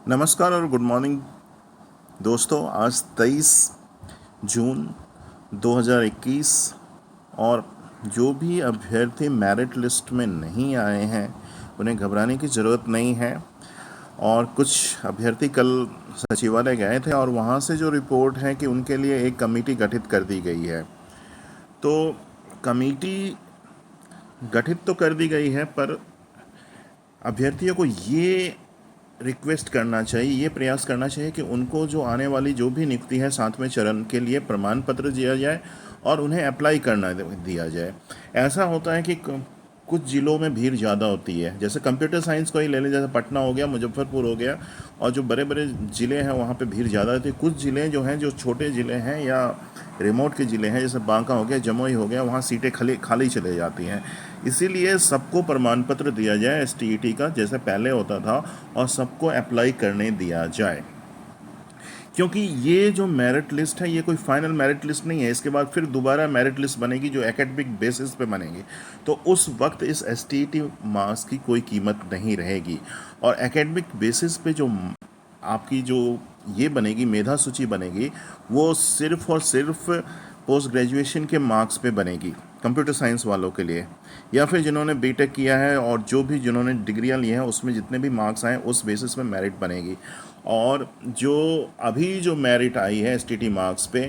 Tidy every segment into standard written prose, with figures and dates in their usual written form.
नमस्कार और good morning दोस्तों। आज 23 जून 2021 और जो भी अभ्यर्थी मेरिट लिस्ट में नहीं आए हैं उन्हें घबराने की ज़रूरत नहीं है। और कुछ अभ्यर्थी कल सचिवालय गए थे और वहाँ से जो रिपोर्ट है कि उनके लिए एक कमेटी गठित कर दी गई है। तो कमेटी गठित तो कर दी गई है, पर अभ्यर्थियों को ये रिक्वेस्ट करना चाहिए, ये प्रयास करना चाहिए कि उनको जो आने वाली जो भी नियुक्ति है 7वें चरण के लिए प्रमाण पत्र दिया जाए और उन्हें अप्लाई करना दिया जाए। ऐसा होता है कि कुछ ज़िलों में भीड़ ज़्यादा होती है, जैसे कंप्यूटर साइंस को ही ले लें, जैसे पटना हो गया, मुजफ्फरपुर हो गया, और जो बड़े बड़े ज़िले हैं वहाँ पे भीड़ ज़्यादा होती है। कुछ ज़िले जो हैं, जो छोटे ज़िले हैं या रिमोट के ज़िले हैं, जैसे बांका हो गया, जमुई हो गया, वहाँ सीटें खाली खाली चले जाती हैं। इसीलिए सबको प्रमाण पत्र दिया जाए एसटीईटी का, जैसे पहले होता था, और सबको अप्लाई करने दिया जाए। क्योंकि ये जो मेरिट लिस्ट है ये कोई फाइनल मेरिट लिस्ट नहीं है। इसके बाद फिर दोबारा मेरिट लिस्ट बनेगी जो एकेडमिक बेसिस पे बनेगी, तो उस वक्त इस एसटीईटी मार्क्स की कोई कीमत नहीं रहेगी। और एकेडमिक बेसिस पे जो आपकी जो ये बनेगी, मेधा सूची बनेगी, वो सिर्फ और सिर्फ पोस्ट ग्रेजुएशन के मार्क्स पे बनेगी कंप्यूटर साइंस वालों के लिए, या फिर जिन्होंने बीटेक किया है और जो भी जिन्होंने डिग्रियां ली हैं उसमें जितने भी मार्क्स आए उस बेसिस पे मेरिट बनेगी। और जो अभी जो मेरिट आई है एसटीटी मार्क्स पे,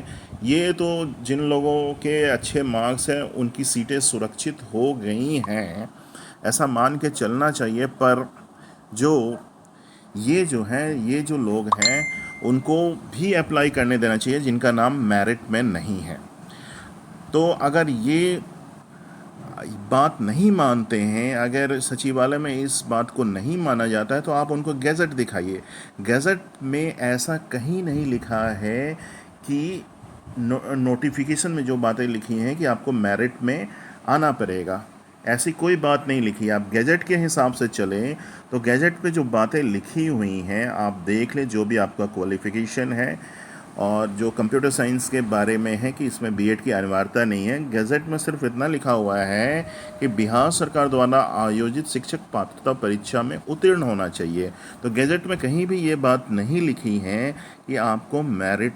ये तो जिन लोगों के अच्छे मार्क्स हैं उनकी सीटें सुरक्षित हो गई हैं, ऐसा मान के चलना चाहिए। पर जो ये जो लोग हैं उनको भी अप्लाई करने देना चाहिए जिनका नाम मेरिट में नहीं है। तो अगर ये बात नहीं मानते हैं, अगर सचिवालय में इस बात को नहीं माना जाता है, तो आप उनको गैजेट दिखाइए। गैजेट में ऐसा कहीं नहीं लिखा है कि नोटिफिकेशन में जो बातें लिखी हैं कि आपको मेरिट में आना पड़ेगा, ऐसी कोई बात नहीं लिखी है। आप गैजेट के हिसाब से चलें तो गैजेट पे जो बातें लिखी हुई हैं आप देख लें, जो भी आपका क्वालिफ़िकेशन है और जो कंप्यूटर साइंस के बारे में है कि इसमें बीएड की अनिवार्यता नहीं है। गैजेट में सिर्फ इतना लिखा हुआ है कि बिहार सरकार द्वारा आयोजित शिक्षक पात्रता परीक्षा में उत्तीर्ण होना चाहिए। तो गैजेट में कहीं भी ये बात नहीं लिखी है कि आपको मेरिट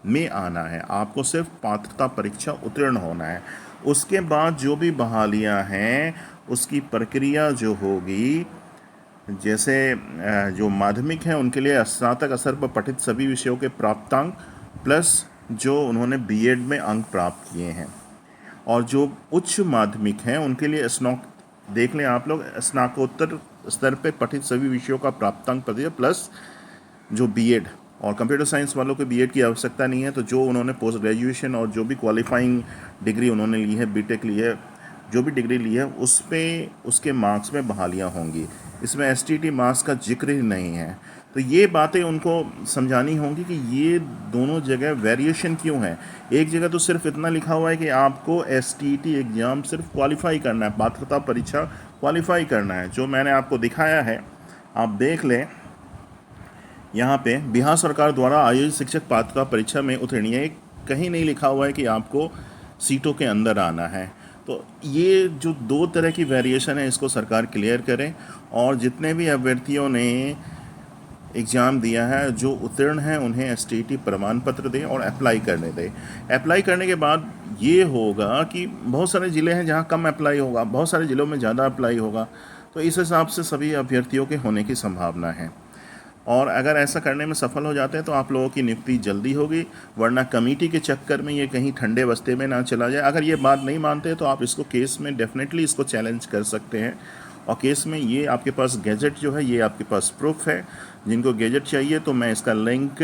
में आना है, आपको सिर्फ पात्रता परीक्षा उत्तीर्ण होना है। उसके बाद जो भी बहालियां हैं उसकी प्रक्रिया जो होगी, जैसे जो माध्यमिक हैं उनके लिए स्नातक स्तर पर पठित सभी विषयों के प्राप्तांक प्लस जो उन्होंने बीएड में अंक प्राप्त किए हैं, और जो उच्च माध्यमिक हैं उनके लिए देख लें आप लोग, स्नातकोत्तर स्तर पर पठित सभी विषयों का प्राप्तांक प्रतिशत प्लस जो बीएड। और कंप्यूटर साइंस वालों को बीएड की आवश्यकता नहीं है, तो जो उन्होंने पोस्ट ग्रेजुएशन और जो भी क्वालिफाइंग डिग्री उन्होंने ली है, बीटेक ली है, जो भी डिग्री ली है, उस पे उसके मार्क्स में बहालियाँ होंगी। इसमें एसटीटी मार्क्स का जिक्र ही नहीं है। तो ये बातें उनको समझानी होंगी कि ये दोनों जगह वेरिएशन क्यों है। एक जगह तो सिर्फ इतना लिखा हुआ है कि आपको एसटीटी एग्ज़ाम सिर्फ क्वालिफाई करना है, पात्रता परीक्षा क्वालिफाई करना है, जो मैंने आपको दिखाया है, आप देख लें। यहाँ पे बिहार सरकार द्वारा आयोजित शिक्षक पात्रता परीक्षा में उत्तीर्ण, कहीं नहीं लिखा हुआ है कि आपको सीटों के अंदर आना है। तो ये जो दो तरह की वेरिएशन है इसको सरकार क्लियर करें, और जितने भी अभ्यर्थियों ने एग्ज़ाम दिया है जो उत्तीर्ण हैं उन्हें एसटीटी प्रमाण पत्र दें और अप्लाई करने दें। अप्लाई करने के बाद ये होगा कि बहुत सारे ज़िले हैं जहाँ कम अप्लाई होगा, बहुत सारे ज़िलों में ज़्यादा अप्लाई होगा, तो इस हिसाब से सभी अभ्यर्थियों के होने की संभावना है। और अगर ऐसा करने में सफल हो जाते हैं तो आप लोगों की नियुक्ति जल्दी होगी, वरना कमेटी के चक्कर में ये कहीं ठंडे बस्ते में ना चला जाए। अगर ये बात नहीं मानते तो आप इसको केस में डेफिनेटली इसको चैलेंज कर सकते हैं, और केस में ये आपके पास गैजेट जो है, ये आपके पास प्रूफ है। जिनको गैजेट चाहिए तो मैं इसका लिंक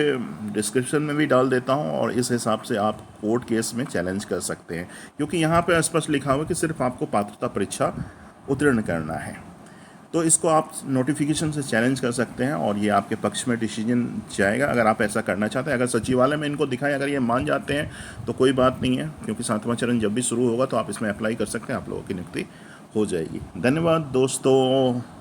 डिस्क्रिप्शन में भी डाल देता हूँ, और इस हिसाब से आप कोर्ट केस में चैलेंज कर सकते हैं, क्योंकि यहाँ पर स्पष्ट लिखा हुआ है कि सिर्फ आपको पात्रता परीक्षा उत्तीर्ण करना है। तो इसको आप नोटिफिकेशन से चैलेंज कर सकते हैं और ये आपके पक्ष में डिसीजन जाएगा अगर आप ऐसा करना चाहते हैं। अगर सचिवालय में इनको दिखाएं, अगर ये मान जाते हैं तो कोई बात नहीं है, क्योंकि 7वां चरण जब भी शुरू होगा तो आप इसमें अप्लाई कर सकते हैं, आप लोगों की नियुक्ति हो जाएगी। धन्यवाद दोस्तों।